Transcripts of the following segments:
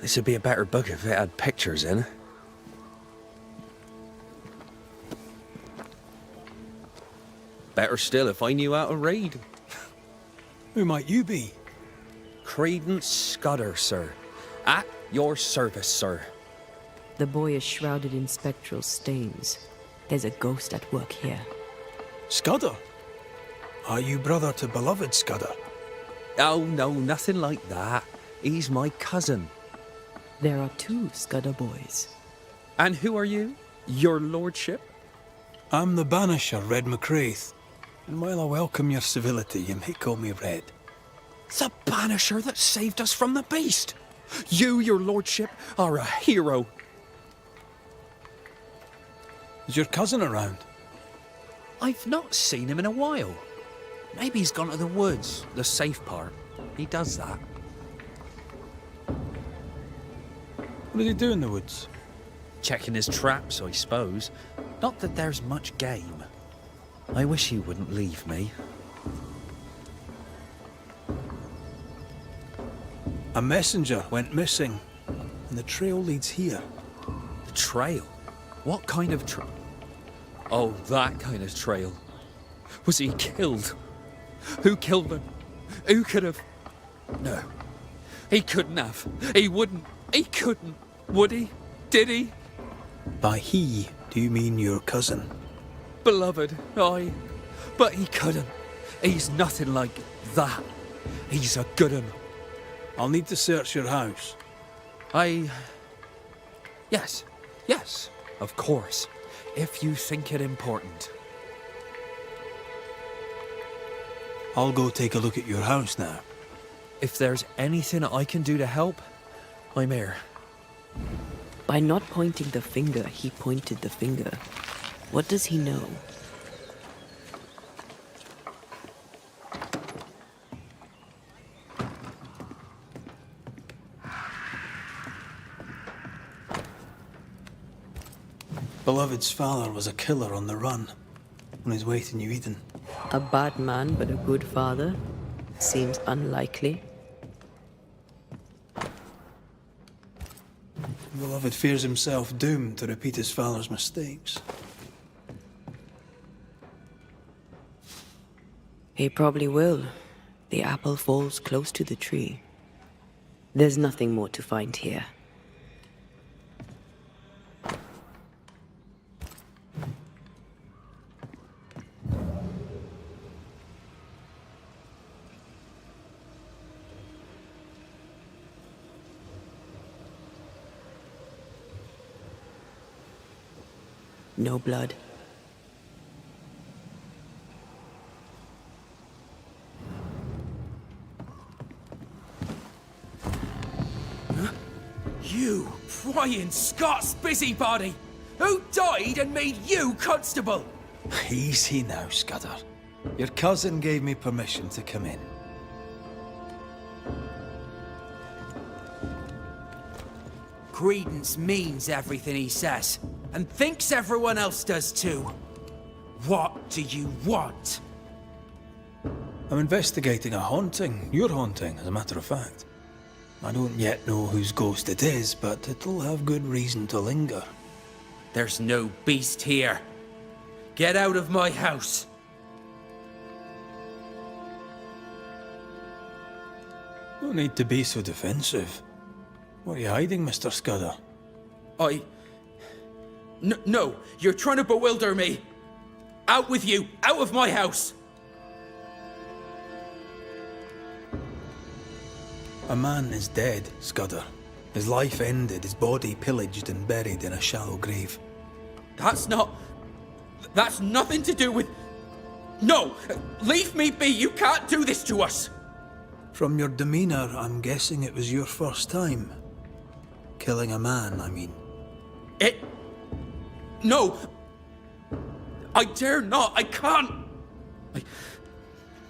This would be a better book if it had pictures in. Better still if I knew how to read. Who might you be? Credence Scudder, sir. At your service, sir. The boy is shrouded in spectral stains. There's a ghost at work here. Scudder? Are you brother to beloved Scudder? Oh, no, nothing like that. He's my cousin. There are two Scudder boys. And who are you? Your lordship? I'm the Banisher, Red McCraith. And while I welcome your civility, you may call me Red. The Banisher that saved us from the beast! You, your lordship, are a hero. Is your cousin around? I've not seen him in a while. Maybe he's gone to the woods, the safe part. He does that. What did he do in the woods? Checking his traps, I suppose. Not that there's much game. I wish he wouldn't leave me. A messenger went missing, and the trail leads here. The trail? What kind of trail? Oh, that kind of trail. Was he killed? Who killed him? Who could have? No. He couldn't have. He wouldn't. He couldn't. Would he? Did he? By he, do you mean your cousin? Beloved, aye. But he couldn't. He's nothing like that. He's a good un. I'll need to search your house. Yes, of course. If you think it important. I'll go take a look at your house now. If there's anything I can do to help, I'm here. By not pointing the finger, he pointed the finger. What does he know? Beloved's father was a killer on the run, on his way to New Eden. A bad man, but a good father? Seems unlikely. Beloved fears himself doomed to repeat his father's mistakes. He probably will. The apple falls close to the tree. There's nothing more to find here. No blood. You prying Scots busybody! Who died and made you constable? Easy now, Scudder. Your cousin gave me permission to come in. Credence means everything he says, and thinks everyone else does too. What do you want? I'm investigating a haunting. Your haunting, as a matter of fact. I don't yet know whose ghost it is, but it'll have good reason to linger. There's no beast here. Get out of my house. No need to be so defensive. What are you hiding, Mr. Scudder? No, you're trying to bewilder me. Out with you, out of my house. A man is dead, Scudder. His life ended, his body pillaged and buried in a shallow grave. That's nothing to do with... No! Leave me be! You can't do this to us! From your demeanor, I'm guessing it was your first time. Killing a man, I mean. No! I dare not! I can't!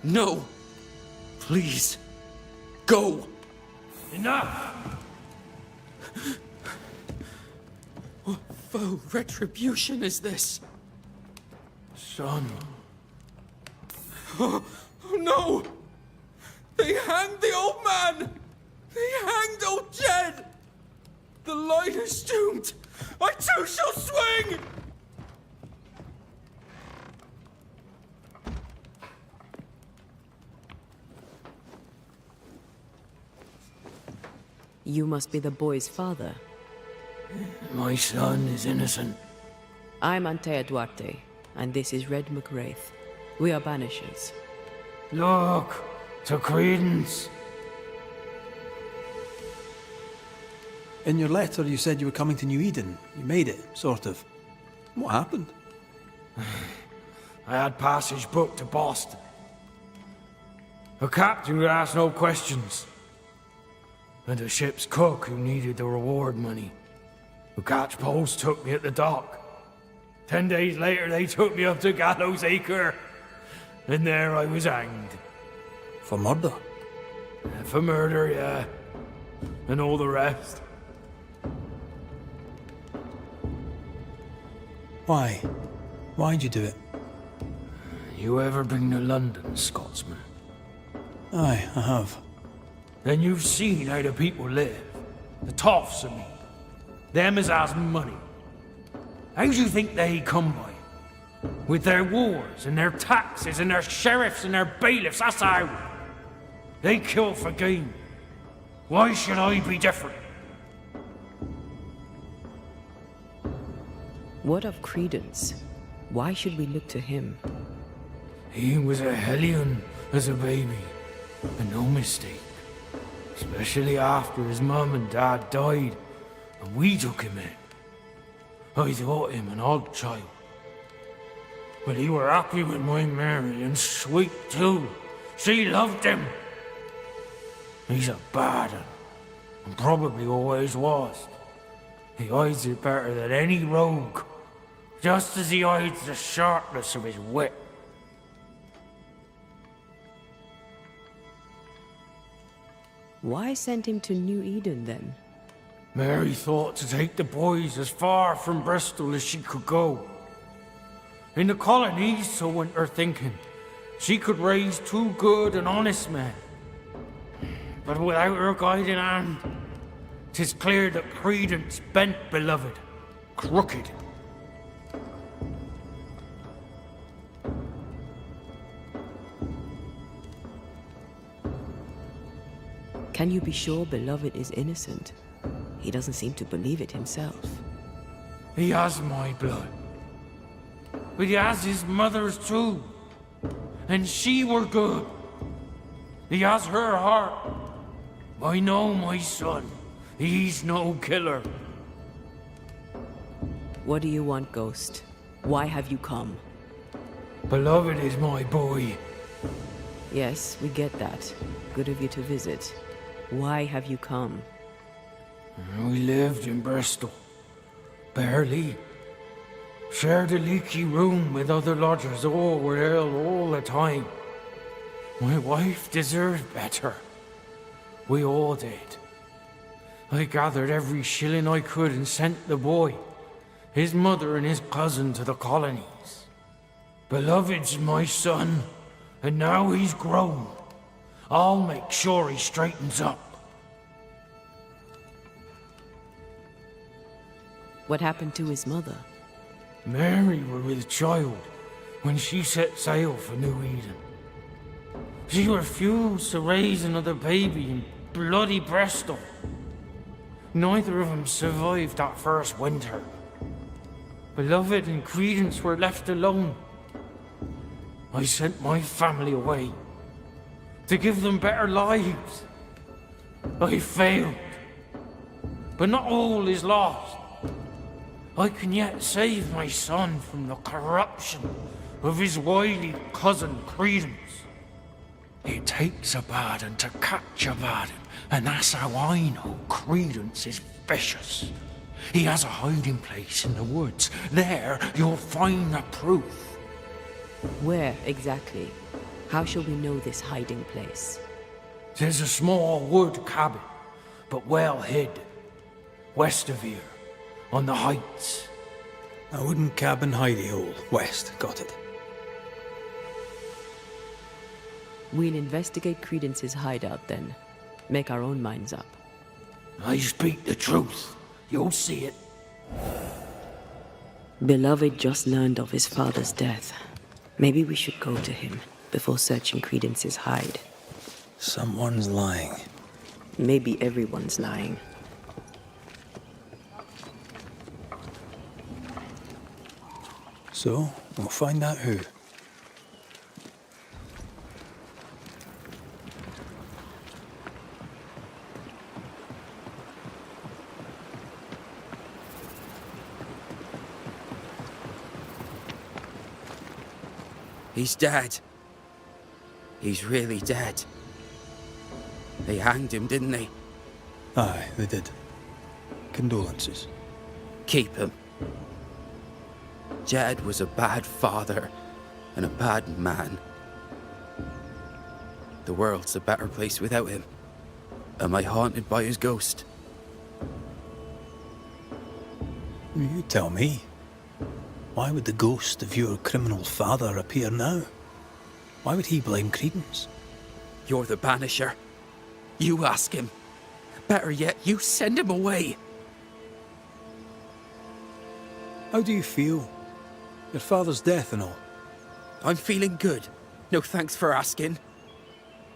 No! Please! Go! Enough! What foul retribution is this? Son. Oh no! They hanged the old man! They hanged old Jed! The line is doomed! I too shall swing! You must be the boy's father. My son is innocent. I'm Antea Duarte, and this is Red McWraith. We are Banishers. Look, to Credence. In your letter, you said you were coming to New Eden. You made it, sort of. What happened? I had passage booked to Boston. A captain who asked no questions. And a ship's cook who needed the reward money. The catch post took me at the dock. 10 days later, they took me up to Gallows Acre. And there I was hanged. For murder? For murder, yeah. And all the rest. Why? Why'd you do it? You ever been to London, Scotsman? Aye, I have. Then you've seen how the people live. The toffs of me. Them as has money. How do you think they come by? With their wars, and their taxes, and their sheriffs, and their bailiffs, that's how. They kill for gain. Why should I be different? What of Credence? Why should we look to him? He was a hellion as a baby, and no mistake. Especially after his mum and dad died, and we took him in. I thought him an odd child. But he were happy with my Mary, and sweet too. She loved him. He's a bad un, and probably always was. He hides it better than any rogue, just as he hides the sharpness of his wit. Why send him to New Eden, then? Mary thought to take the boys as far from Bristol as she could go. In the colonies, so went her thinking, she could raise 2 good and honest men. But without her guiding hand, 'tis clear that Credence bent beloved, crooked. Can you be sure Beloved is innocent? He doesn't seem to believe it himself. He has my blood. But he has his mother's too. And she were good. He has her heart. I know my son. He's no killer. What do you want, Ghost? Why have you come? Beloved is my boy. Yes, we get that. Good of you to visit. Why have you come? We lived in Bristol. Barely. Shared a leaky room with other lodgers. All were ill all the time. My wife deserved better. We all did. I gathered every shilling I could and sent the boy, his mother and his cousin to the colonies. Beloved's my son, and now he's grown. I'll make sure he straightens up. What happened to his mother? Mary were with child when she set sail for New Eden. She refused to raise another baby in bloody Bristol. Neither of them survived that first winter. Beloved and Credence were left alone. I sent my family away to give them better lives. I failed. But not all is lost. I can yet save my son from the corruption of his wily cousin Credence. It takes a bad un to catch a bad un, and that's how I know Credence is vicious. He has a hiding place in the woods. There you'll find the proof. Where exactly? How shall we know this hiding place? There's a small wood cabin, but well hid. West of here, on the heights. A wooden cabin hidey hole. West, got it. We'll investigate Credence's hideout then. Make our own minds up. I speak the truth, You'll see it. Beloved just learned of his father's death. Maybe we should go to him before searching Credence's hide. Someone's lying. Maybe everyone's lying. So, we'll find out who. He's dead. He's really dead. They hanged him, didn't they? Aye, they did. Condolences. Keep him. Jed was a bad father and a bad man. The world's a better place without him. Am I haunted by his ghost? You tell me. Why would the ghost of your criminal father appear now? Why would he blame Credence? You're the Banisher. You ask him. Better yet, you send him away. How do you feel? Your father's death and all. I'm feeling good. No thanks for asking.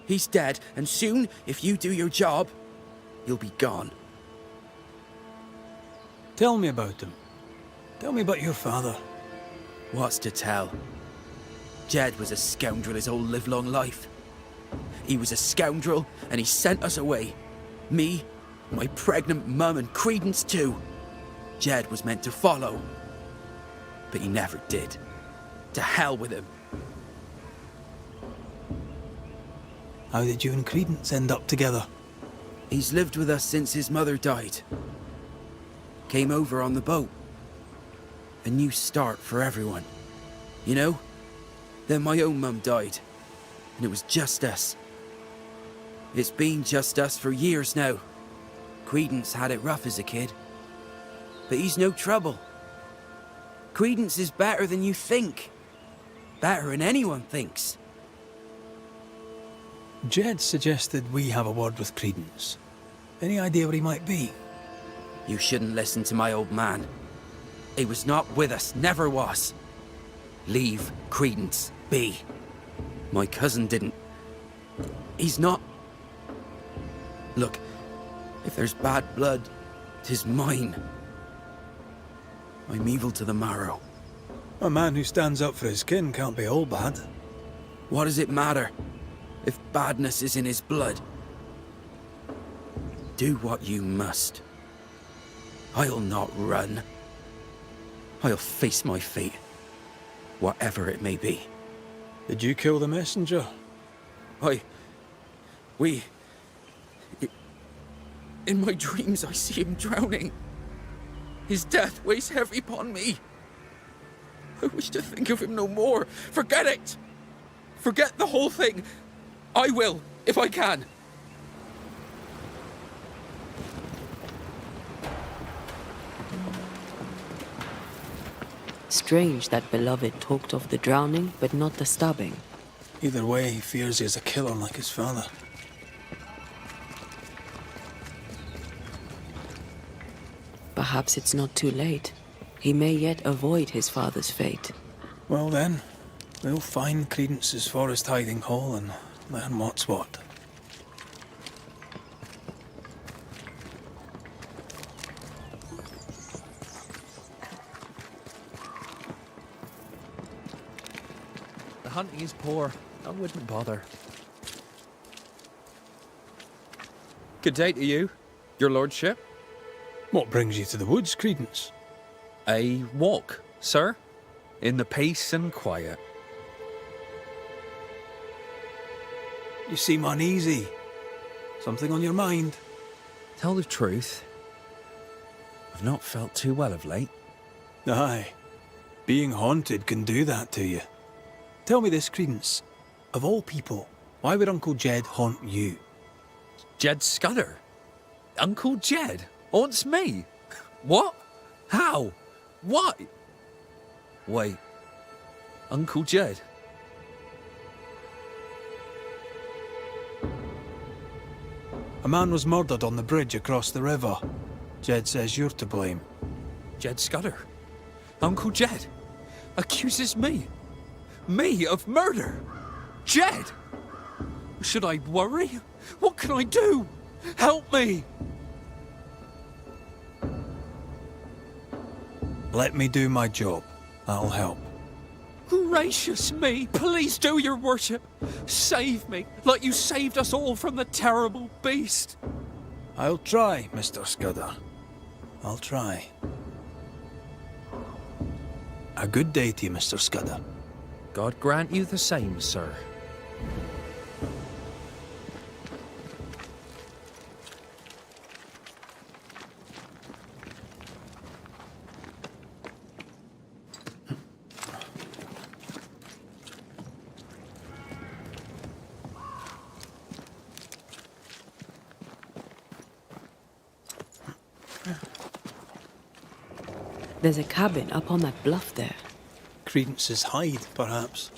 He's dead, and soon, if you do your job, you'll be gone. Tell me about him. Tell me about your father. What's to tell? Jed was a scoundrel his whole livelong life. He was a scoundrel, and he sent us away. Me, my pregnant mum, and Credence too. Jed was meant to follow. But he never did. To hell with him. How did you and Credence end up together? He's lived with us since his mother died. Came over on the boat. A new start for everyone. You know? Then my own mum died. And it was just us. It's been just us for years now. Credence had it rough as a kid. But he's no trouble. Credence is better than you think. Better than anyone thinks. Jed suggested we have a word with Credence. Any idea where he might be? You shouldn't listen to my old man. He was not with us, never was. Leave Credence be. My cousin didn't. He's not. Look, if there's bad blood, 'tis mine. I'm evil to the marrow. A man who stands up for his kin can't be all bad. What does it matter if badness is in his blood? Do what you must. I'll not run. I'll face my fate, whatever it may be. Did you kill the messenger? In my dreams I see him drowning. His death weighs heavy upon me. I wish to think of him no more. Forget it! Forget the whole thing. I will, if I can. Strange that Beloved talked of the drowning, but not the stabbing. Either way, he fears he is a killer like his father. Perhaps it's not too late. He may yet avoid his father's fate. Well then, we'll find Credence's forest hiding hole and learn what's what. The hunting is poor. I wouldn't bother. Good day to you, your lordship. What brings you to the woods, Credence? A walk, sir, in the peace and quiet. You seem uneasy. Something on your mind? Tell the truth, I've not felt too well of late. Aye. Being haunted can do that to you. Tell me this, Credence. Of all people, why would Uncle Jed haunt you? Jed Scudder? Uncle Jed haunts me? What? How? What? Wait. Uncle Jed? A man was murdered on the bridge across the river. Jed says you're to blame. Jed Scudder. Uncle Jed accuses me of murder. Jed! Should I worry? What can I do? Help me! Let me do my job. That'll help. Gracious me, please do, your worship. Save me, like you saved us all from the terrible beast. I'll try, Mr. Scudder. I'll try. A good day to you, Mr. Scudder. God grant you the same, sir. There's a cabin up on that bluff there. Credence's hide, perhaps.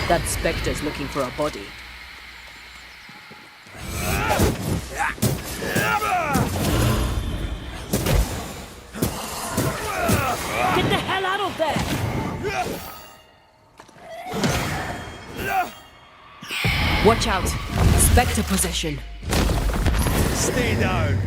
That spectre's looking for a body. Get the hell out of there! Watch out! Spectre possession. Stay down.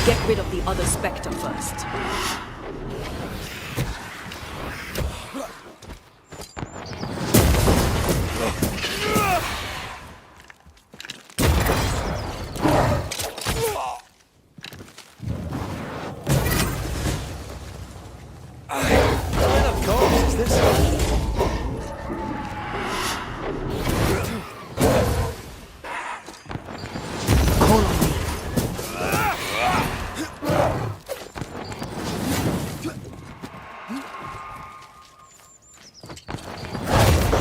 Get rid of the other spectre first. Call on me.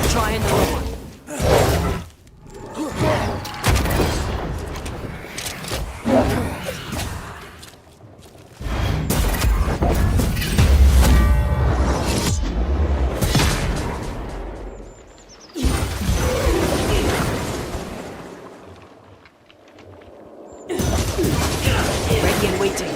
Try another one. Ready and waiting.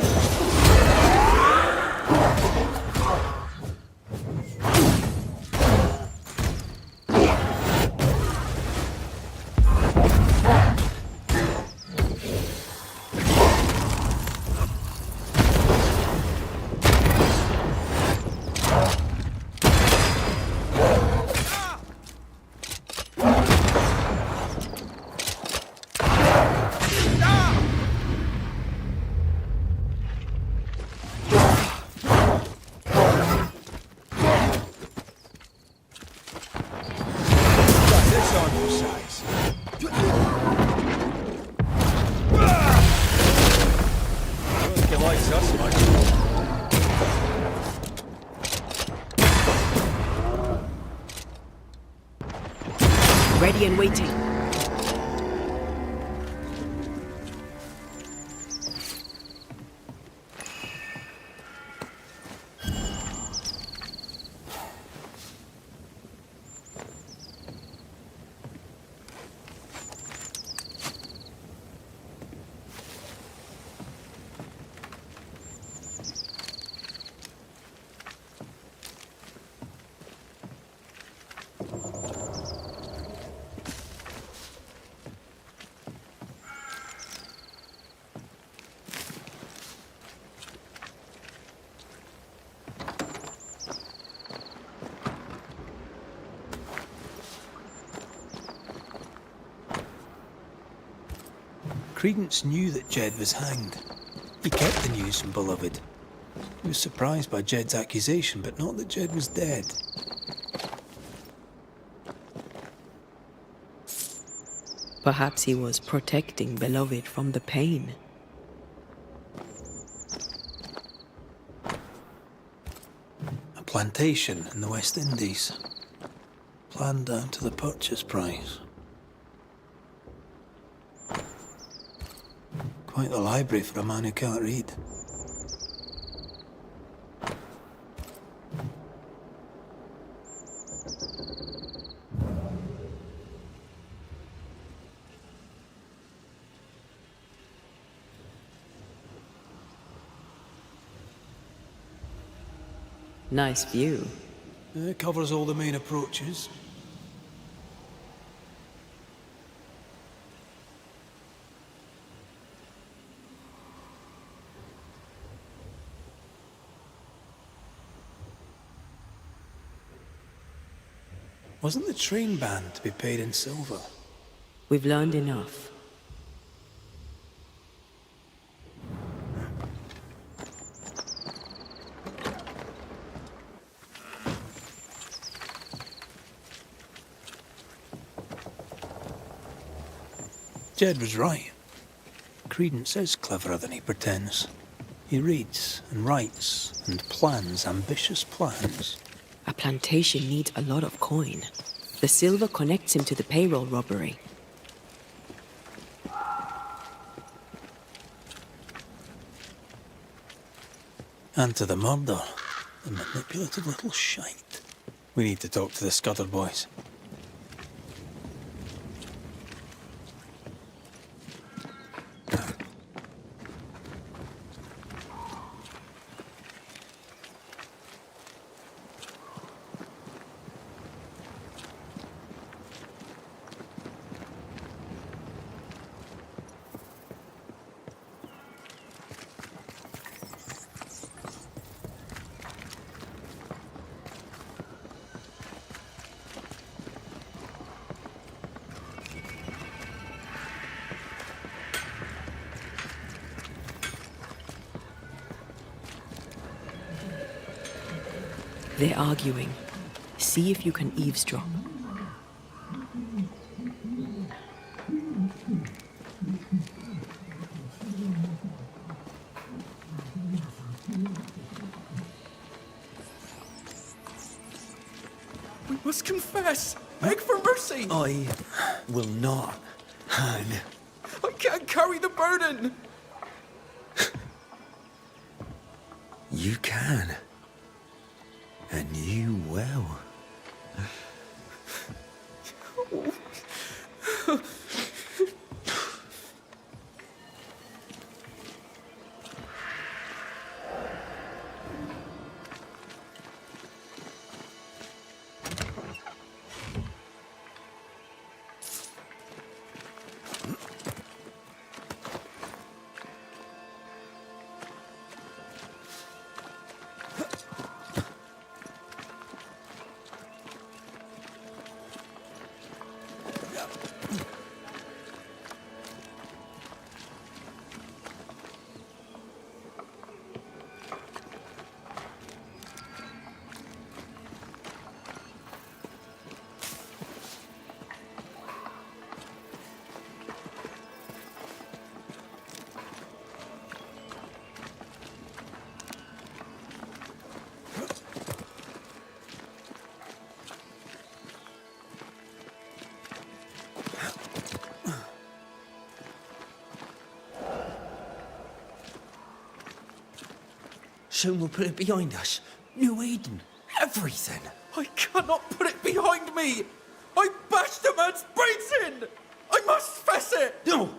Got this on your size. I don't think he likes us much. Ready and waiting. Credence knew that Jed was hanged. He kept the news from Beloved. He was surprised by Jed's accusation, but not that Jed was dead. Perhaps he was protecting Beloved from the pain. A plantation in the West Indies. Planned down to the purchase price. Quite the library for a man who can't read. Nice view. It covers all the main approaches. Wasn't the train band to be paid in silver? We've learned enough. Jed was right. Credence is cleverer than he pretends. He reads and writes and plans ambitious plans. A plantation needs a lot of coin. The silver connects him to the payroll robbery. And to the murder. The manipulative little shite. We need to talk to the Scudder boys. They're arguing. See if you can eavesdrop. We must confess. Beg for mercy. I will not hang. I can't carry the burden. You can. And you will. Soon we'll put it behind us. New Eden. Everything. I cannot put it behind me. I bashed a man's brains in. I must fess it. No!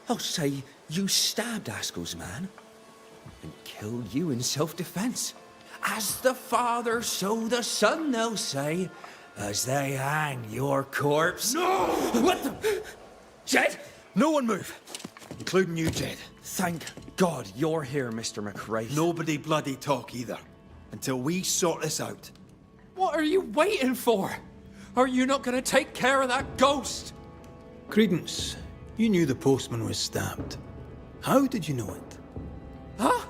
I'll say you stabbed Askell's man and killed you in self-defense. As the father, so the son, they'll say, as they hang your corpse. No! What the? Jed? No one move, including you, Jed. Thank God you're here, Mr. McRae. Nobody bloody talk either, until we sort this out. What are you waiting for? Are you not going to take care of that ghost? Credence, you knew the postman was stabbed. How did you know it? Huh?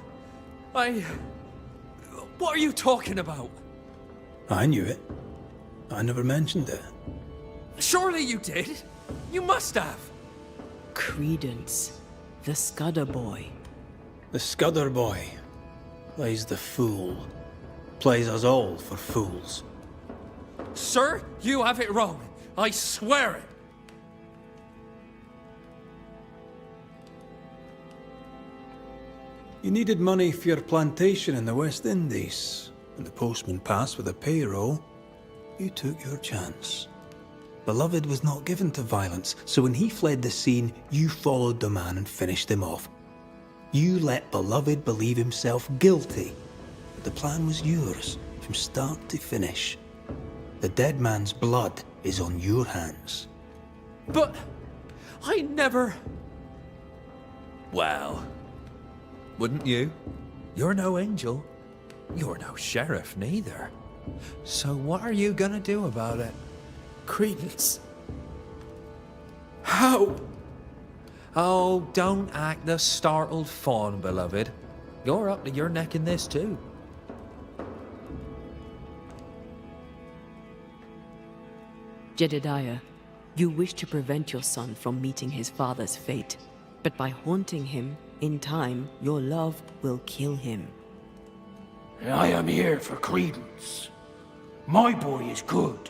What are you talking about? I knew it. I never mentioned it. Surely you did. You must have. Credence, the Scudder boy. The Scudder boy plays the fool. Plays us all for fools. Sir, you have it wrong. I swear it. You needed money for your plantation in the West Indies. When the postman passed with a payroll, you took your chance. Beloved was not given to violence, so when he fled the scene, you followed the man and finished him off. You let Beloved believe himself guilty. But the plan was yours, from start to finish. The dead man's blood is on your hands. But I never... Well, wouldn't you? You're no angel. You're no sheriff, neither. So what are you gonna do about it? Credence. How? Oh, don't act the startled fawn, beloved. You're up to your neck in this, too. Jedediah, you wish to prevent your son from meeting his father's fate. But by haunting him, in time, your love will kill him. I am here for Credence. My boy is good.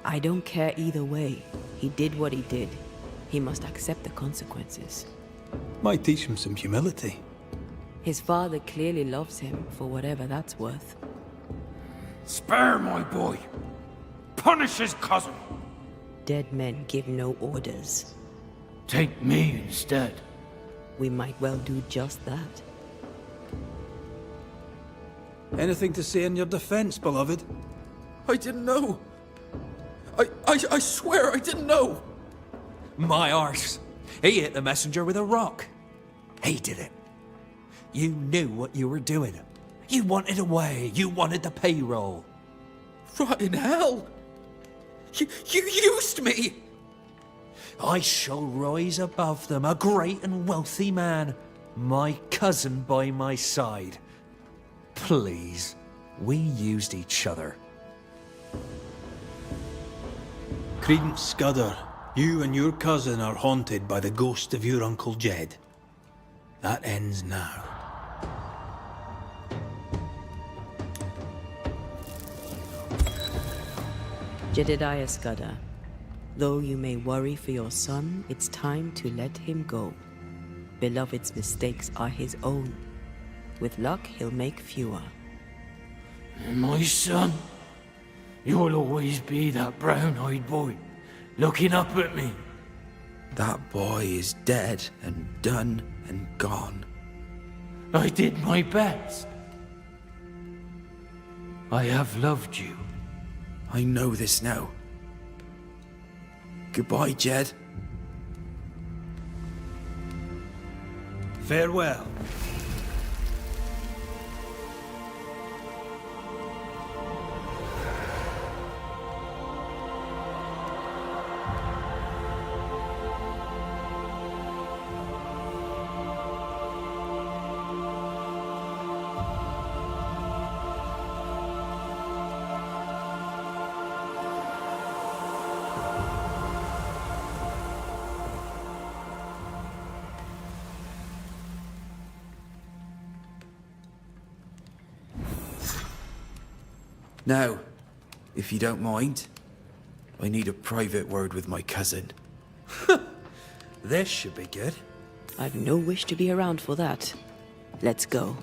I don't care either way. He did what he did. He must accept the consequences. Might teach him some humility. His father clearly loves him for whatever that's worth. Spare my boy. Punish his cousin. Dead men give no orders. Take me instead. We might well do just that. Anything to say in your defense, beloved? I didn't know. I swear I didn't know. My arse. He hit the messenger with a rock. He did it. You knew what you were doing. You wanted away. You wanted the payroll. Rotten hell. You used me. I shall rise above them, a great and wealthy man. My cousin by my side. Please, we used each other. Credence Scudder, you and your cousin are haunted by the ghost of your Uncle Jed. That ends now. Jedediah Scudder, though you may worry for your son, it's time to let him go. Beloved's mistakes are his own. With luck, he'll make fewer. My son, you'll always be that brown-eyed boy, looking up at me. That boy is dead and done and gone. I did my best. I have loved you. I know this now. Goodbye, Jed. Farewell. Now, if you don't mind, I need a private word with my cousin. This should be good. I've no wish to be around for that. Let's go.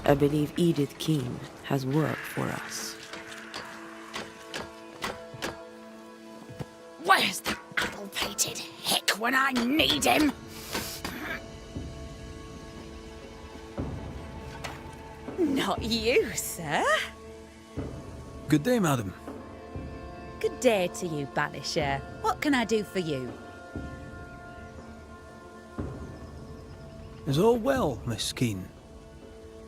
I believe Edith Keene has work for us. Where's the addle-pated hick when I need him? Not you, sir. Good day, madam. Good day to you, Banisher. What can I do for you? Is all well, Miss Keene?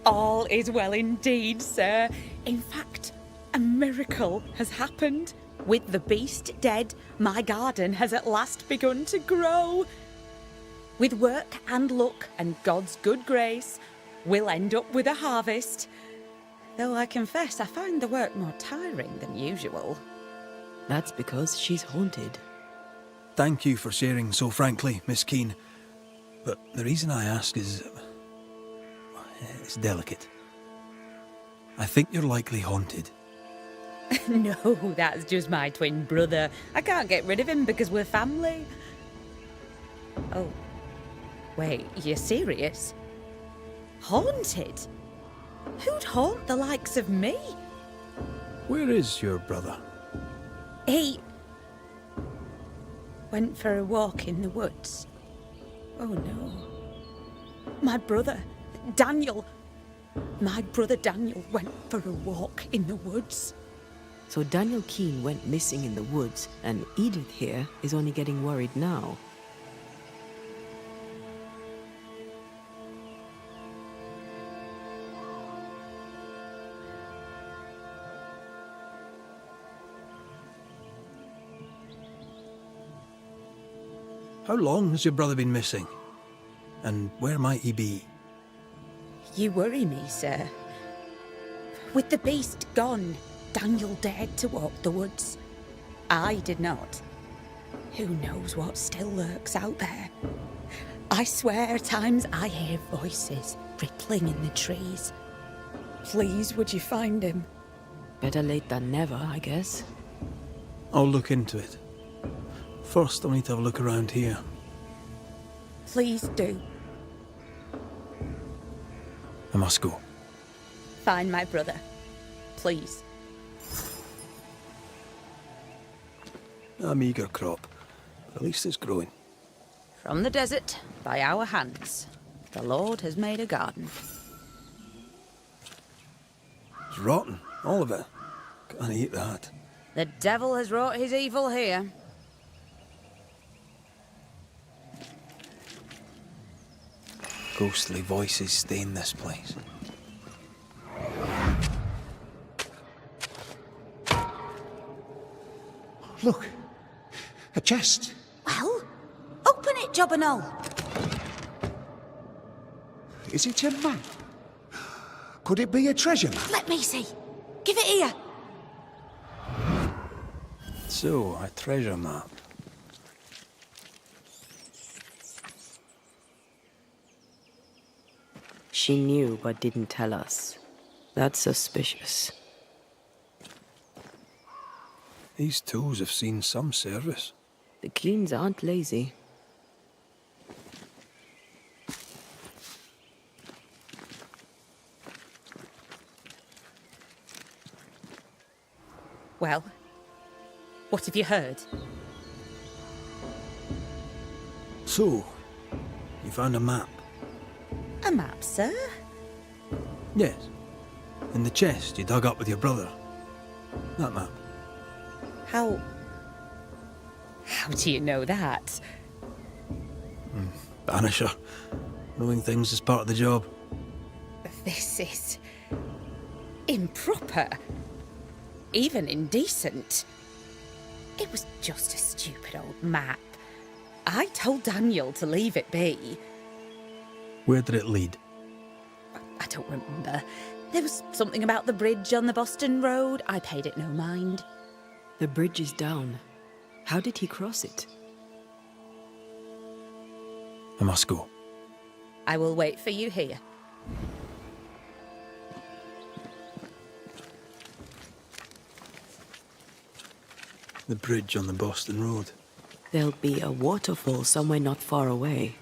All is well indeed, sir. In fact, a miracle has happened. With the beast dead, my garden has at last begun to grow. With work and luck and God's good grace, we'll end up with a harvest. Though I confess I find the work more tiring than usual. That's because she's haunted. Thank you for sharing so frankly, Miss Keene. But the reason I ask is... it's delicate. I think you're likely haunted. No, that's just my twin brother. I can't get rid of him because we're family. Oh, wait, you're serious? Haunted? Who'd haunt the likes of me? Where is your brother? He went for a walk in the woods. Oh no. My brother, Daniel. My brother Daniel went for a walk in the woods. So Daniel Keene went missing in the woods, and Edith here is only getting worried now. How long has your brother been missing? And where might he be? You worry me, sir. With the beast gone, Daniel dared to walk the woods. I did not. Who knows what still lurks out there? I swear at times I hear voices rippling in the trees. Please, would you find him? Better late than never, I guess. I'll look into it. First, I'll need to have a look around here. Please do. I must go. Find my brother. Please. A meagre crop, but at least it's growing. From the desert, by our hands, the Lord has made a garden. It's rotten, all of it. Can't eat that. The devil has wrought his evil here. Ghostly voices stain this place. Look, a chest. Well, open it, Job and all. Is it a map? Could it be a treasure map? Let me see. Give it here. So, a treasure map. She knew but didn't tell us. That's suspicious. These tools have seen some service. The Keens aren't lazy. Well, what have you heard? So, you found a map? A map, sir? Yes. In the chest you dug up with your brother. That map. How do you know that? Banisher. Knowing things is part of the job. This is improper. Even indecent. It was just a stupid old map. I told Daniel to leave it be. Where did it lead? I don't remember. There was something about the bridge on the Boston Road. I paid it no mind. The bridge is down. How did he cross it? I must go. I will wait for you here. The bridge on the Boston Road. There'll be a waterfall somewhere not far away.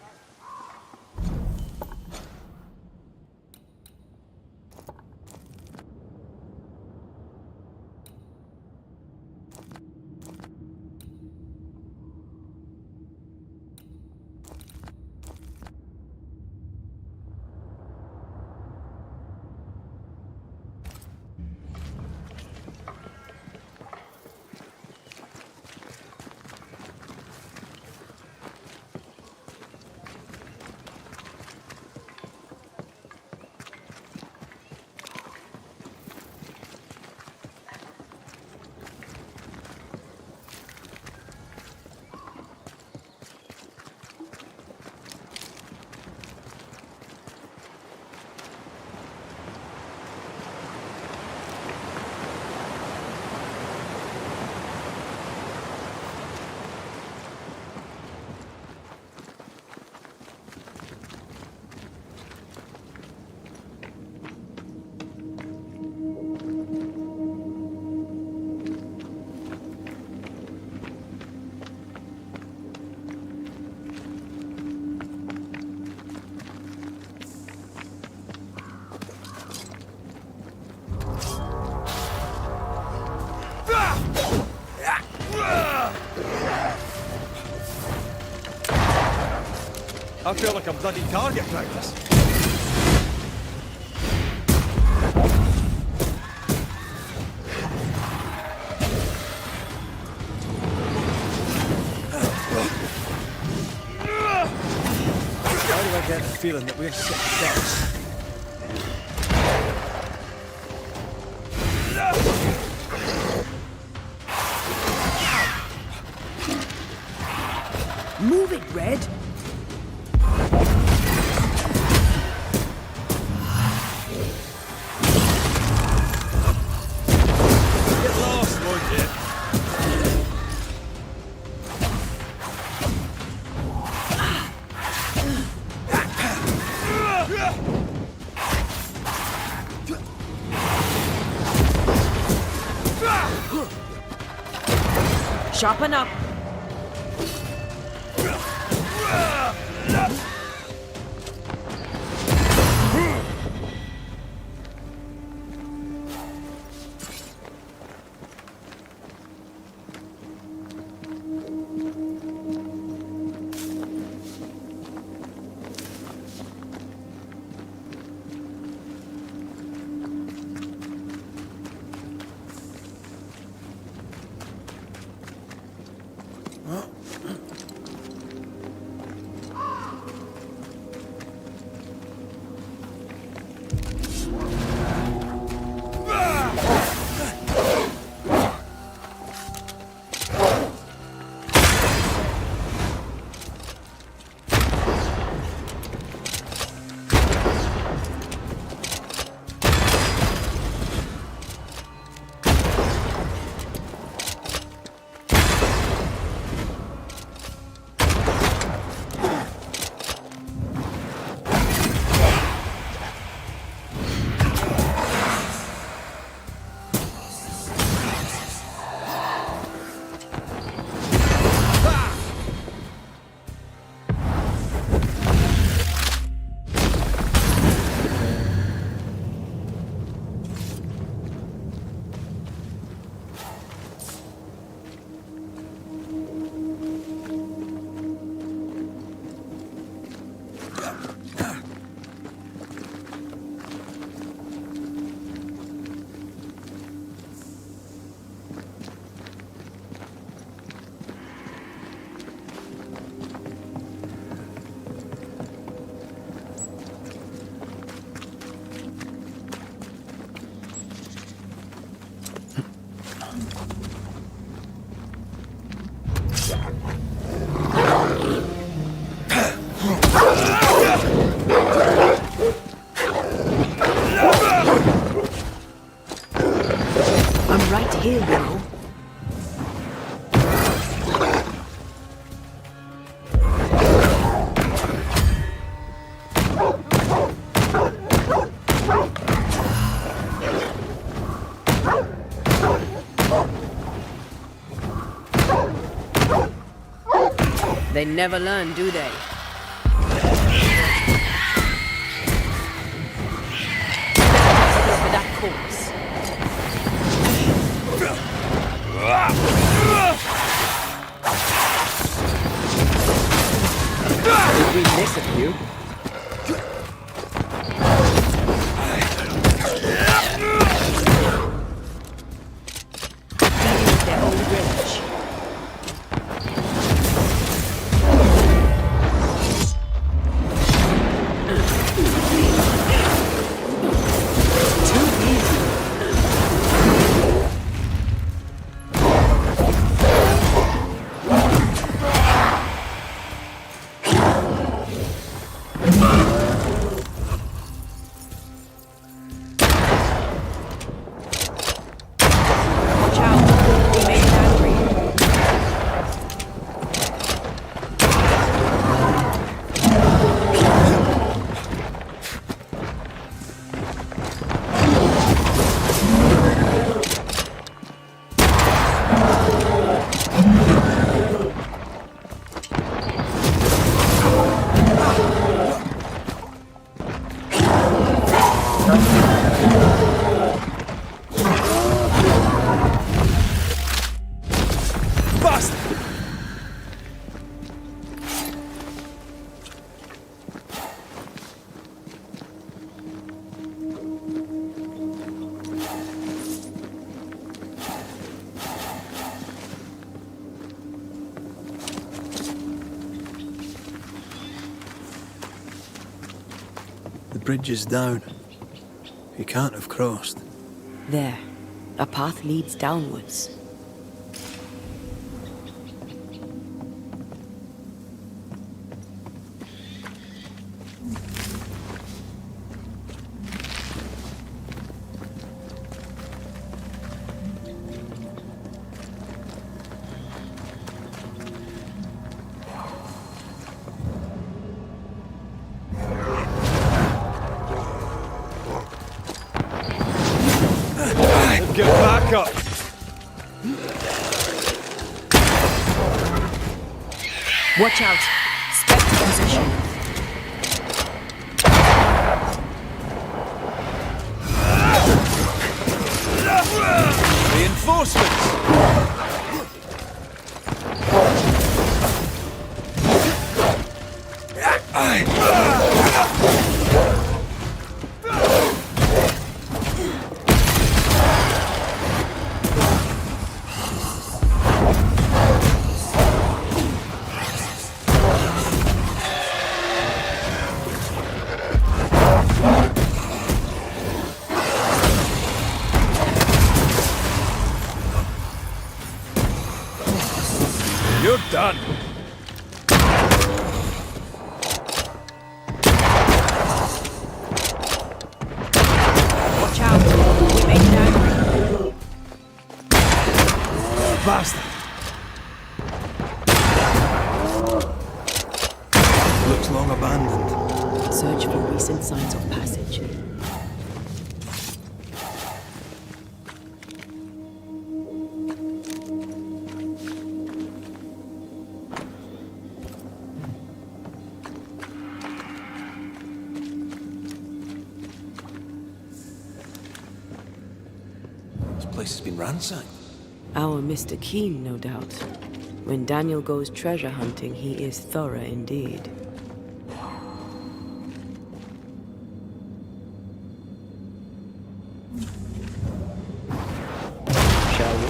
I feel like a bloody target practice. Why do I get the feeling that we're sitting ducks? Move it, Red. Get lost, won't you? Sharpen up. They never learn, do they? Look at that corpse. Did we miss a few? Dealing with their own rage. Watch out. We made it angry. Bust! The bridge is down. You can't have crossed. There. A path leads downwards. Get back up! Watch out. Spectre position. Reinforcements! You're done! Watch out. We made it angry. Bastard! Looks long abandoned. Search for recent signs of passage. This place has been ransacked. Our Mr. Keen, no doubt. When Daniel goes treasure hunting, he is thorough indeed. Shall we?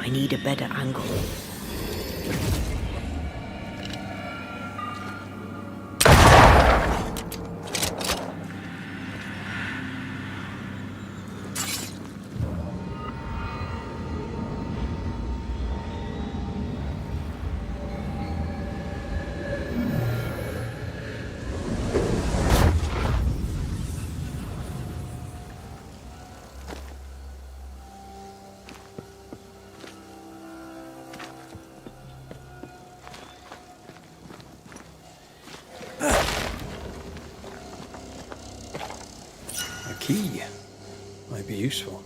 I need a better angle. key. Might be useful.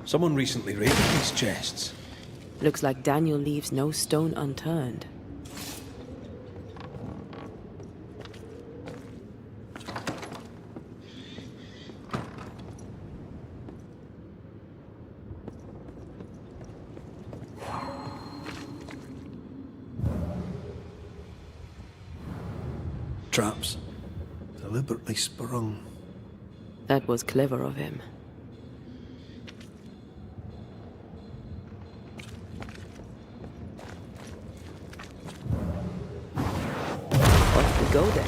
Someone recently raided these chests. Looks like Daniel leaves no stone unturned. Traps. Deliberately sprung. That was clever of him. Off we go then.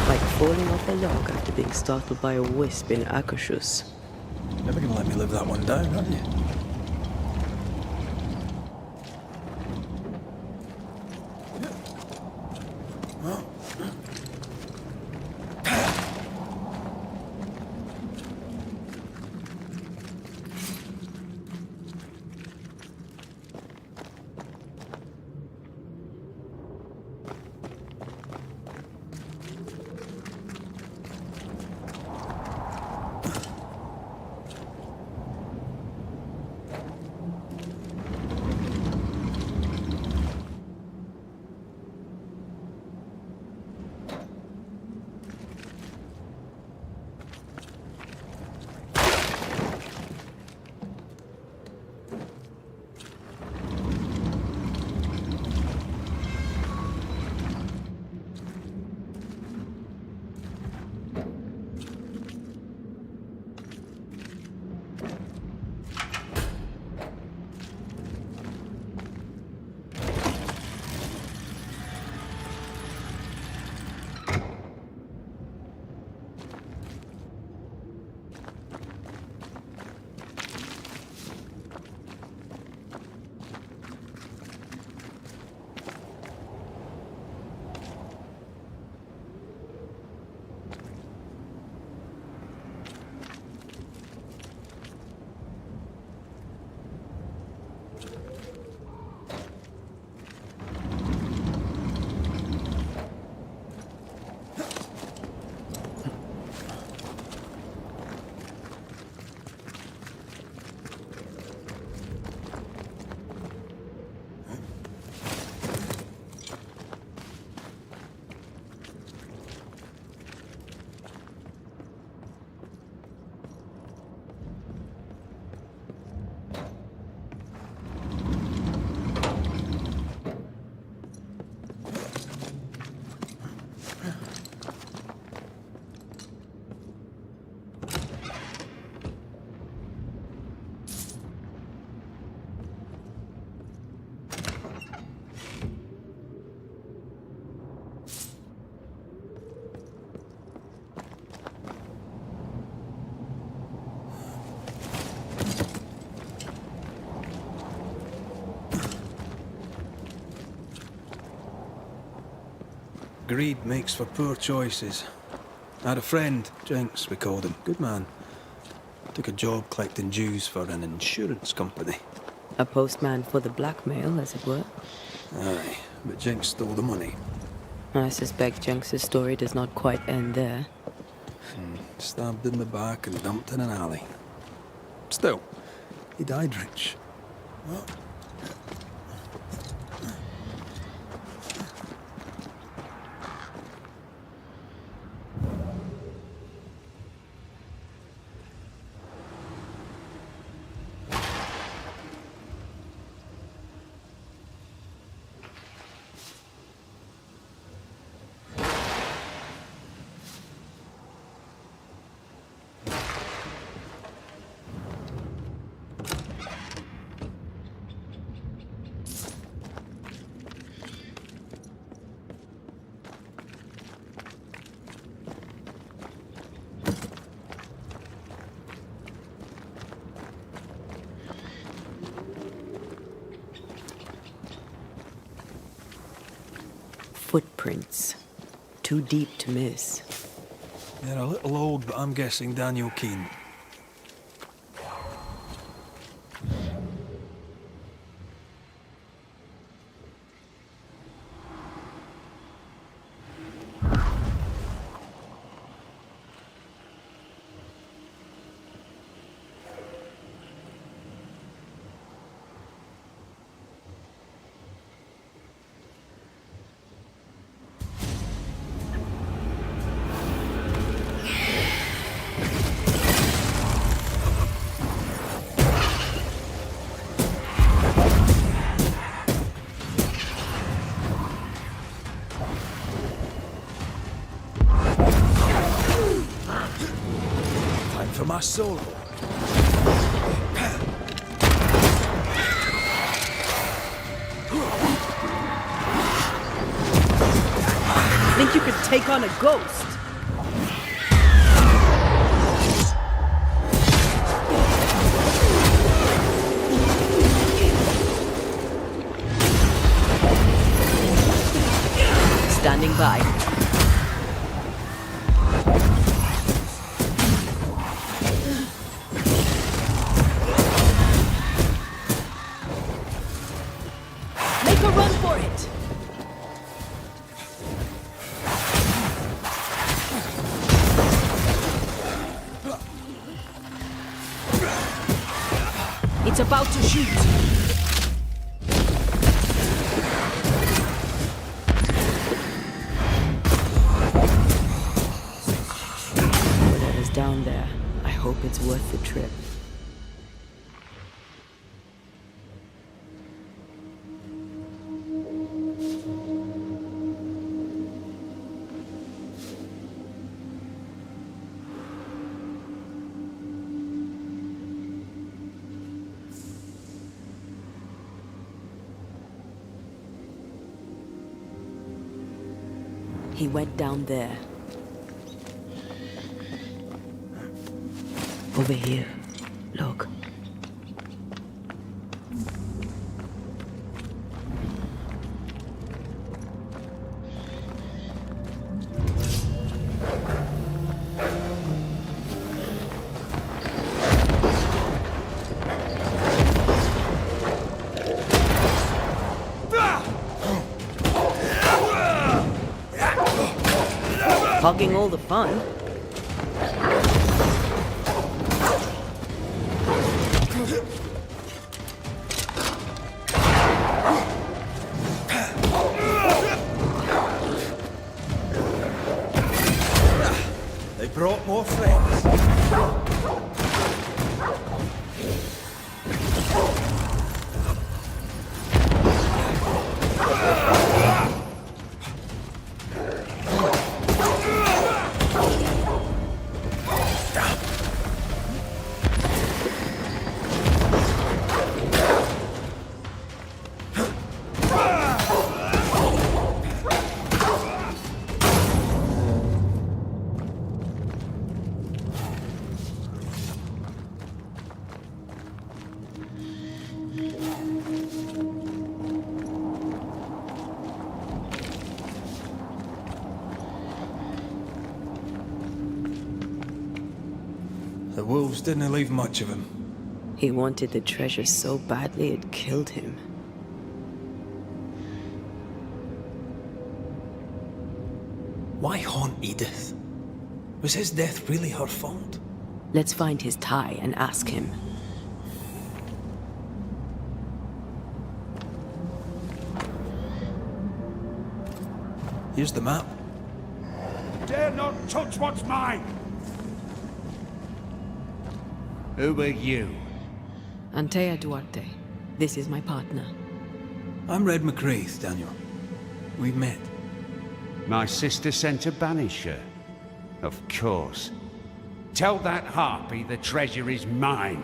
Like falling off a log after being startled by a wisp in Akashus. Never gonna let me live that one down, are you? Greed makes for poor choices. I had a friend, Jenks we called him, good man. Took a job collecting dues for an insurance company. A postman for the blackmail, as it were. Aye, but Jinx stole the money. I suspect Jenks's story does not quite end there. Stabbed in the back and dumped in an alley. Still, he died rich. Footprints. Too deep to miss. They're a little old, but I'm guessing Daniel Keane. For my solo. Think you could take on a ghost? Standing by. Make a run for it! It's about to shoot. Whatever's down there, I hope it's worth the trip. He went down there. Over here. Look. Hogging all the fun. They brought more friends. The wolves didn't leave much of him. He wanted the treasure so badly it killed him. Why haunt Edith? Was his death really her fault? Let's find his tie and ask him. Here's the map. Dare not touch what's mine! Who are you? Antea Duarte. This is my partner. I'm Red McCraith, Daniel. We've met. My sister sent a banisher. Of course. Tell that harpy the treasure is mine.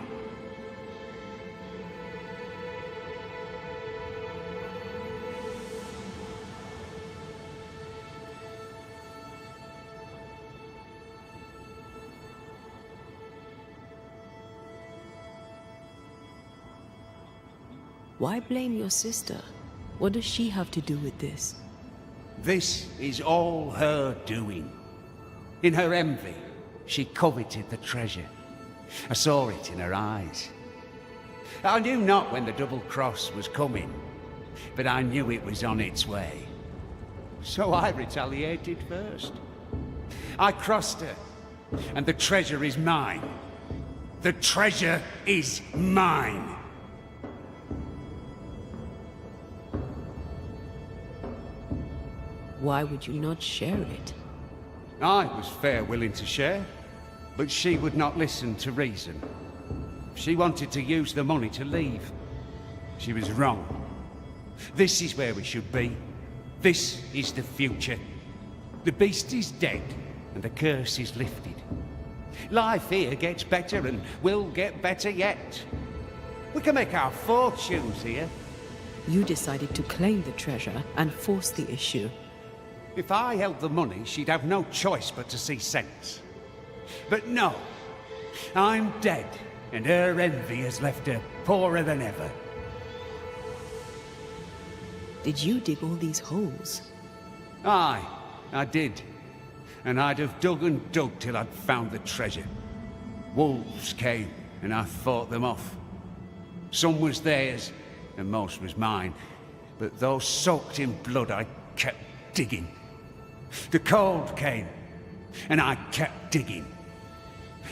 Why blame your sister? What does she have to do with this? This is all her doing. In her envy, she coveted the treasure. I saw it in her eyes. I knew not when the double cross was coming, but I knew it was on its way. So I retaliated first. I crossed her, and the treasure is mine. The treasure is mine. Why would you not share it? I was fair willing to share, but she would not listen to reason. She wanted to use the money to leave. She was wrong. This is where we should be. This is the future. The beast is dead, and the curse is lifted. Life here gets better and will get better yet. We can make our fortunes here. You decided to claim the treasure and force the issue. If I held the money, she'd have no choice but to see sense. But no, I'm dead, and her envy has left her poorer than ever. Did you dig all these holes? Aye, I did. And I'd have dug and dug till I'd found the treasure. Wolves came, and I fought them off. Some was theirs, and most was mine. But those soaked in blood, I kept digging. The cold came, and I kept digging.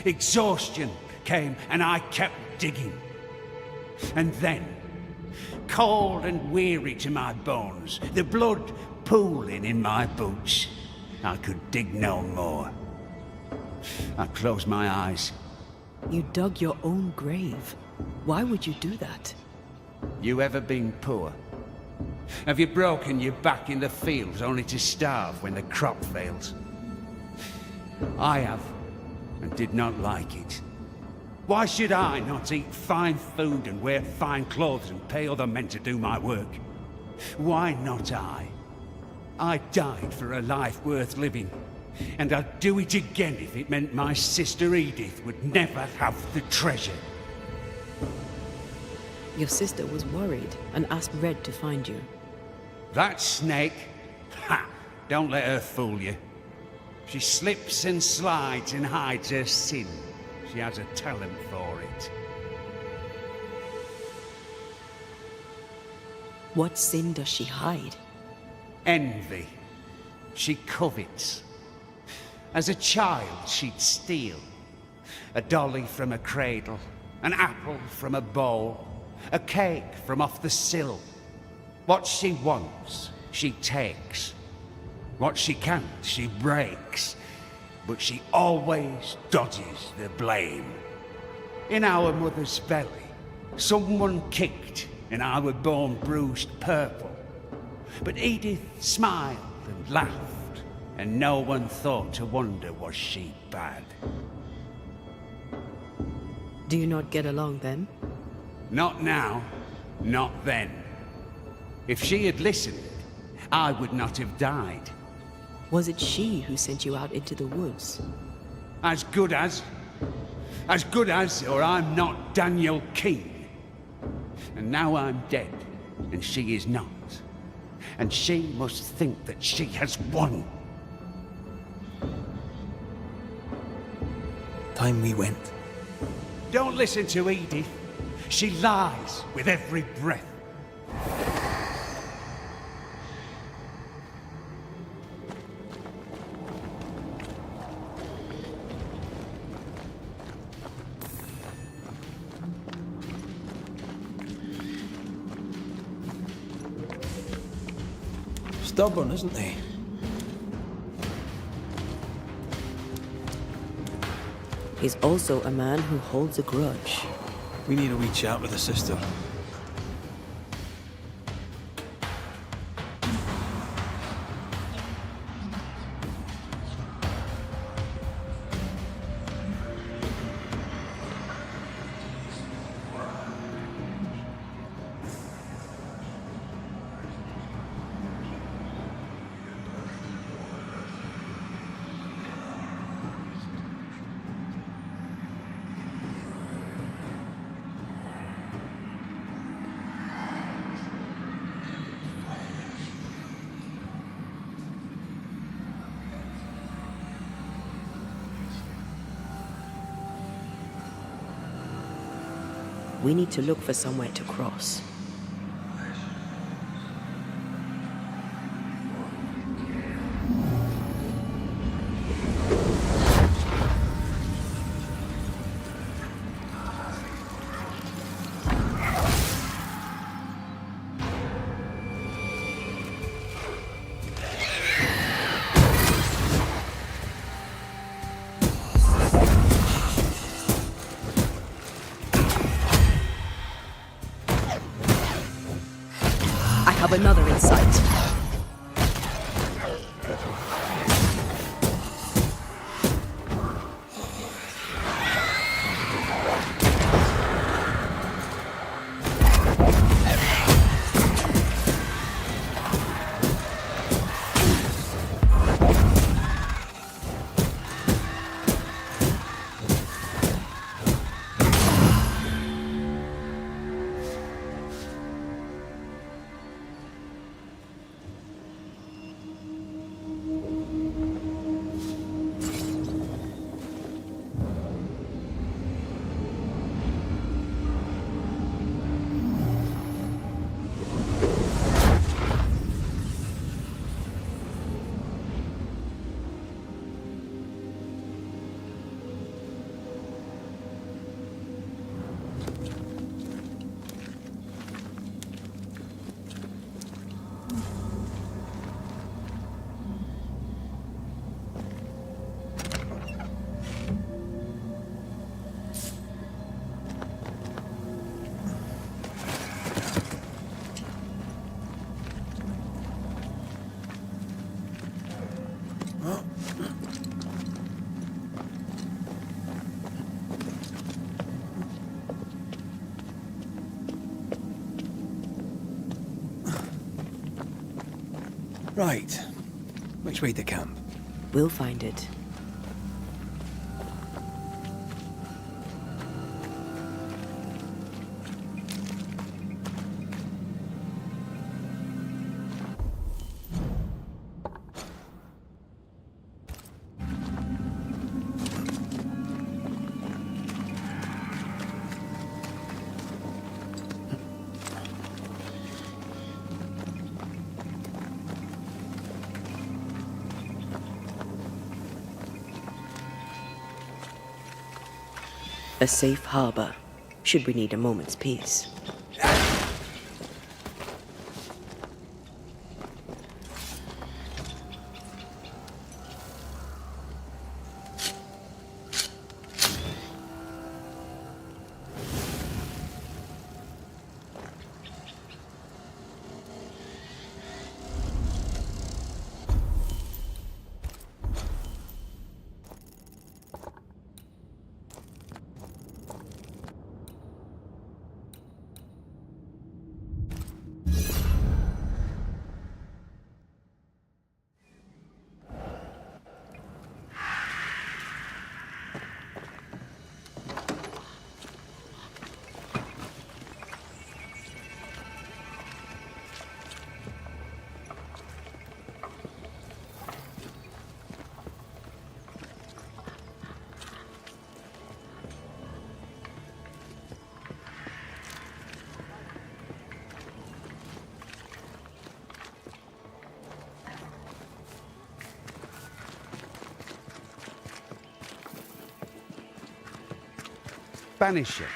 Exhaustion came, and I kept digging. And then, cold and weary to my bones, the blood pooling in my boots, I could dig no more. I closed my eyes. You dug your own grave. Why would you do that? You ever been poor? Have you broken your back in the fields only to starve when the crop fails? I have, and did not like it. Why should I not eat fine food and wear fine clothes and pay other men to do my work? Why not I? I died for a life worth living, and I'd do it again if it meant my sister Edith would never have the treasure. Your sister was worried and asked Red to find you. That snake? Ha! Don't let her fool you. She slips and slides and hides her sin. She has a talent for it. What sin does she hide? Envy. She covets. As a child, she'd steal. A dolly from a cradle, an apple from a bowl, a cake from off the sill. What she wants, she takes. What she can't, she breaks. But she always dodges the blame. In our mother's belly, someone kicked, and I were born bruised purple. But Edith smiled and laughed, and no one thought to wonder was she bad. Do you not get along then? Not now, not then. If she had listened, I would not have died. Was it she who sent you out into the woods? As good as, or I'm not Daniel King. And now I'm dead, and she is not. And she must think that she has won. Time we went. Don't listen to Edith. She lies with every breath. Stubborn, isn't he? He's also a man who holds a grudge. We need a wee chat with the sister. We need to look for somewhere to cross. I have another in sight. Right. Which way to camp? We'll find it. A safe harbor, should we need a moment's peace. Banisher.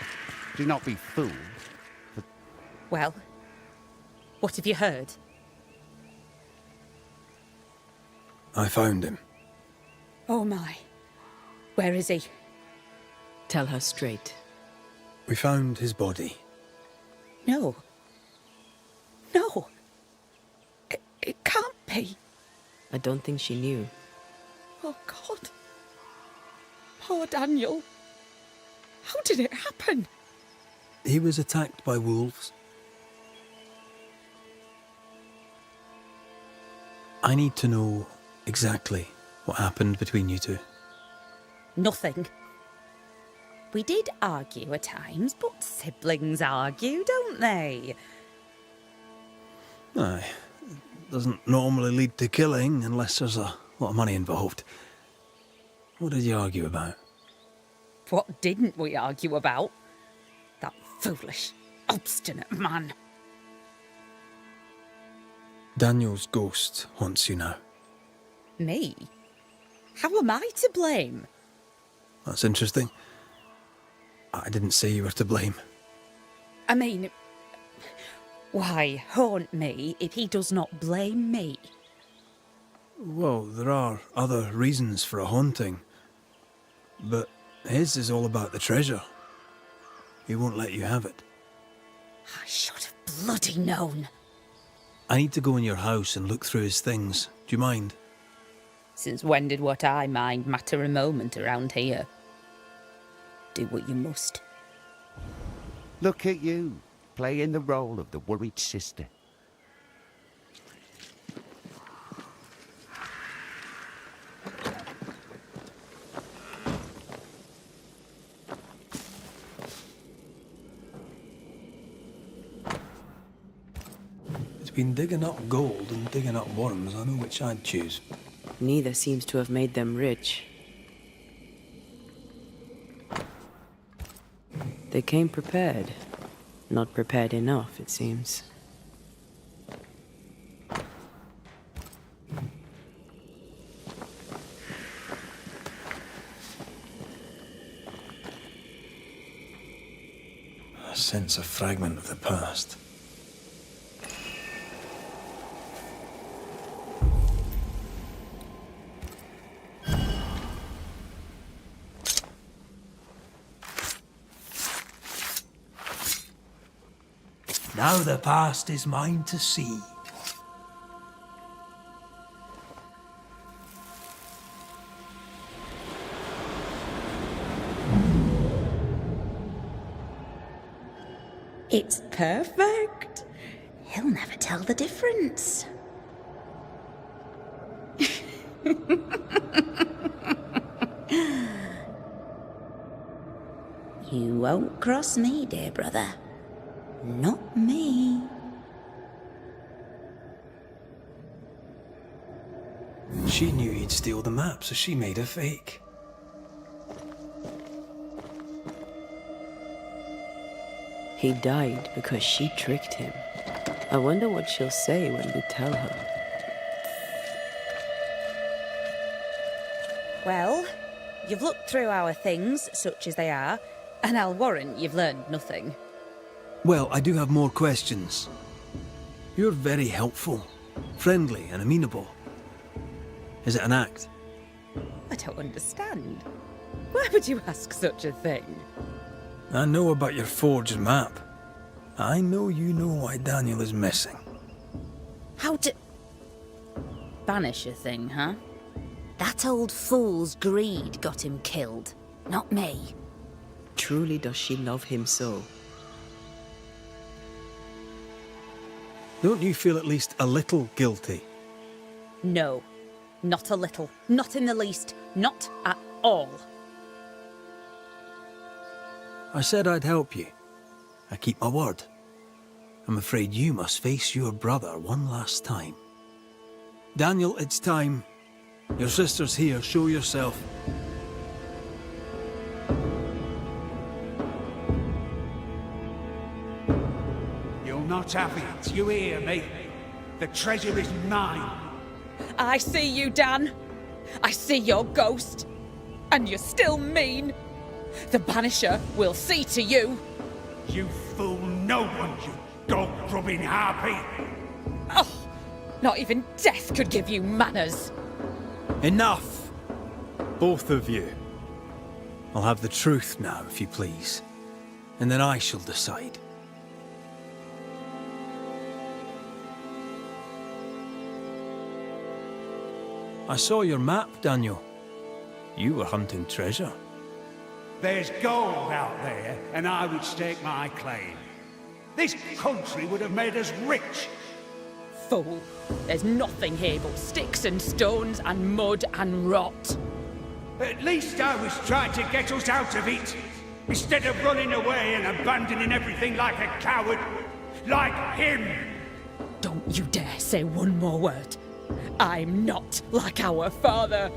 Do not be fooled. Well, what have you heard? I found him. Oh my. Where is he? Tell her straight. We found his body. No. No. It can't be. I don't think she knew. Oh, God. Poor Daniel. How did it happen? He was attacked by wolves. I need to know exactly what happened between you two. Nothing. We did argue at times, but siblings argue, don't they? Aye. Doesn't normally lead to killing unless there's a lot of money involved. What did you argue about? What didn't we argue about? That foolish, obstinate man. Daniel's ghost haunts you now. Me? How am I to blame? That's interesting. I didn't say you were to blame. I mean, why haunt me if he does not blame me? Well, there are other reasons for a haunting. But his is all about the treasure. He won't let you have it. I should have bloody known. I need to go in your house and look through his things. Do you mind? Since when did what I mind matter a moment around here? Do what you must. Look at you, playing the role of the worried sister. Between digging up gold and digging up worms, I know which I'd choose. Neither seems to have made them rich. They came prepared. Not prepared enough, it seems. I sense a fragment of the past. Now the past is mine to see. It's perfect. He'll never tell the difference. You won't cross me, dear brother. Not me. She knew he'd steal the map, so she made a fake. He died because she tricked him. I wonder what she'll say when we tell her. Well, you've looked through our things, such as they are, and I'll warrant you've learned nothing. Well, I do have more questions. You're very helpful, friendly and amenable. Is it an act? I don't understand. Why would you ask such a thing? I know about your forged map. I know you know why Daniel is missing. How to... Banisher thing, huh? That old fool's greed got him killed, not me. Truly does she love him so? Don't you feel at least a little guilty? No, not a little, not in the least, not at all. I said I'd help you. I keep my word. I'm afraid you must face your brother one last time. Daniel, it's time. Your sister's here. Show yourself. You'll not have it, you hear me? The treasure is mine. I see you, Dan. I see your ghost. And you're still mean. The Banisher will see to you. You fool no one, you dog-grubbing harpy! Oh, not even death could give you manners. Enough! Both of you. I'll have the truth now, if you please. And then I shall decide. I saw your map, Daniel. You were hunting treasure. There's gold out there, and I would stake my claim. This country would have made us rich. Fool. There's nothing here but sticks and stones and mud and rot. At least I was trying to get us out of it, instead of running away and abandoning everything like a coward, like him. Don't you dare say one more word. I'm not like our father.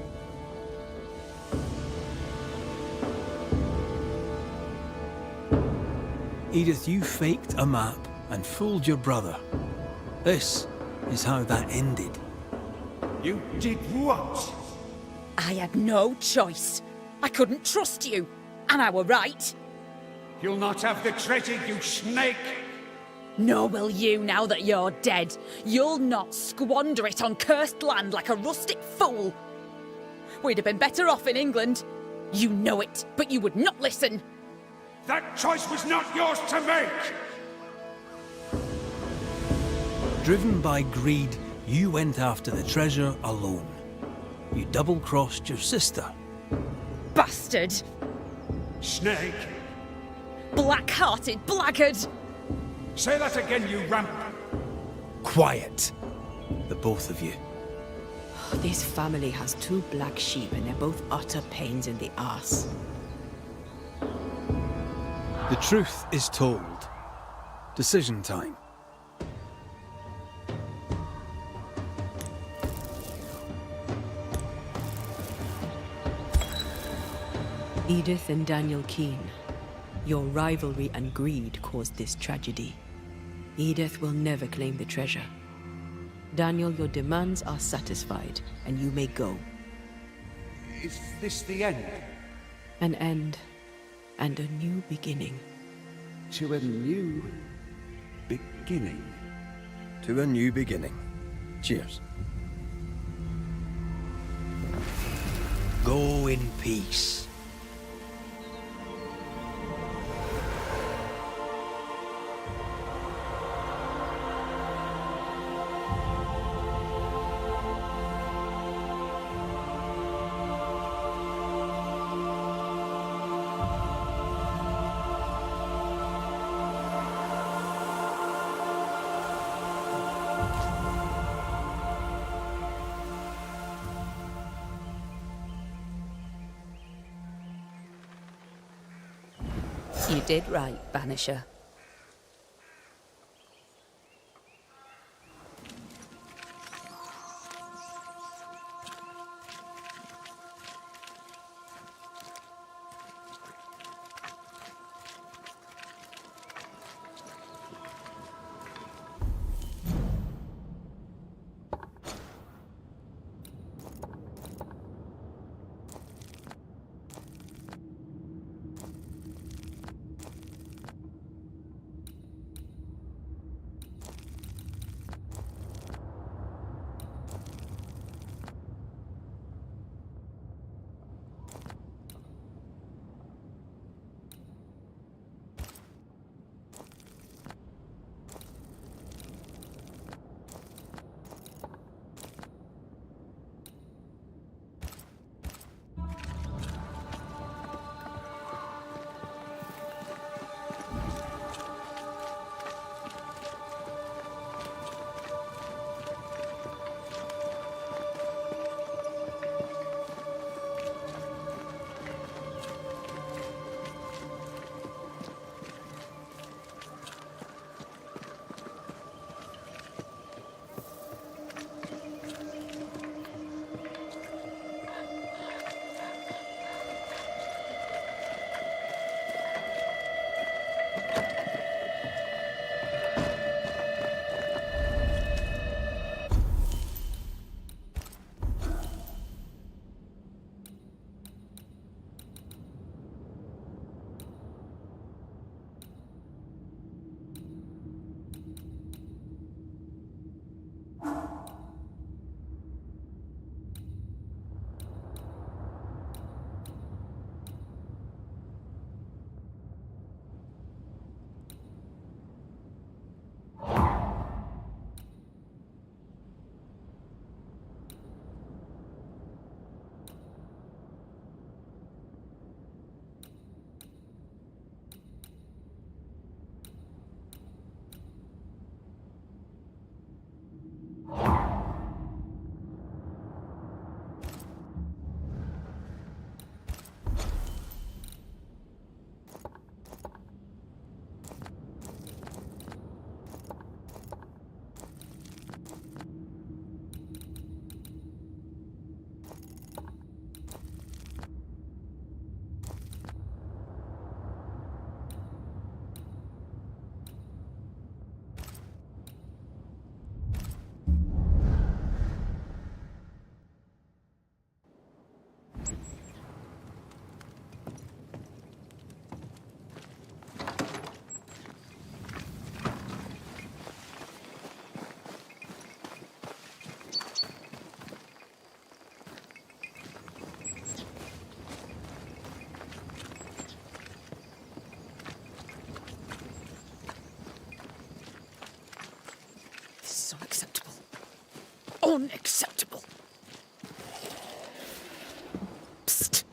Edith, you faked a map and fooled your brother. This is how that ended. You did what? I had no choice. I couldn't trust you. And I were right. You'll not have the treasure, you snake! Nor will you now that you're dead. You'll not squander it on cursed land like a rustic fool. We'd have been better off in England. You know it, but you would not listen. That choice was not yours to make! Driven by greed, you went after the treasure alone. You double-crossed your sister. Bastard! Snake! Black-hearted blackguard! Say that again, you ramp! Quiet! The both of you. This family has two black sheep and they're both utter pains in the arse. The truth is told. Decision time. Edith and Daniel Keene, your rivalry and greed caused this tragedy. Edith will never claim the treasure. Daniel, your demands are satisfied, and you may go. Is this the end? An end, and a new beginning. To a new beginning. To a new beginning. Cheers. Go in peace. You did right, Banisher. is unacceptable. Unacceptable. Psst.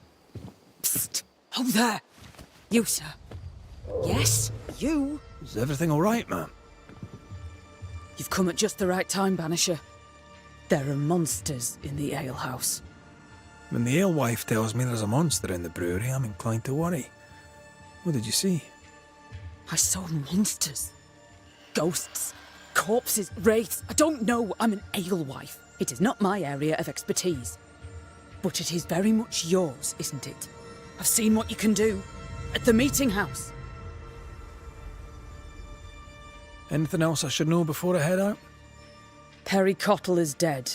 Psst. Oh, there. You, sir. Yes, you. Is everything all right, ma'am? You've come at just the right time, Banisher. There are monsters in the alehouse. When the alewife tells me there's a monster in the brewery, I'm inclined to worry. What did you see? I saw monsters. Ghosts. Corpses. Wraiths. I don't know. I'm an alewife. It is not my area of expertise. But it is very much yours, isn't it? I've seen what you can do. At the meeting house. Anything else I should know before I head out? Perry Cottle is dead.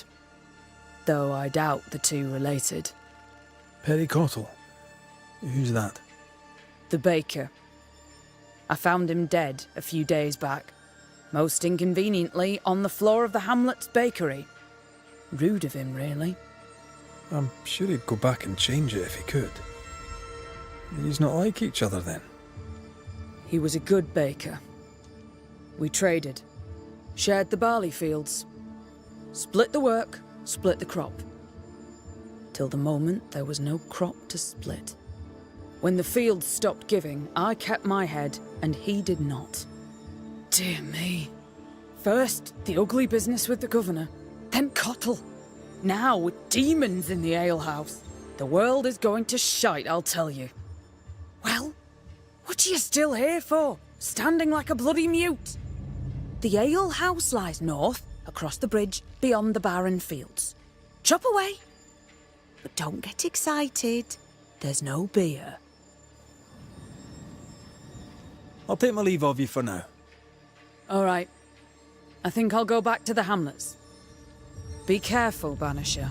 Though I doubt the two related. Perry Cottle? Who's that? The baker. I found him dead a few days back. Most inconveniently, on the floor of the hamlet's bakery. Rude of him, really. I'm sure he'd go back and change it if he could. He's not like each other then. He was a good baker. We traded. Shared the barley fields. Split the work, split the crop. Till the moment there was no crop to split. When the fields stopped giving, I kept my head, and he did not. Dear me. First, the ugly business with the governor, then Cottle. Now, with demons in the alehouse. The world is going to shite, I'll tell you. Well, what are you still here for? Standing like a bloody mute? The alehouse lies north, across the bridge, beyond the barren fields. Chop away. But don't get excited. There's no beer. I'll take my leave of you for now. All right. I think I'll go back to the hamlets. Be careful, Banisher.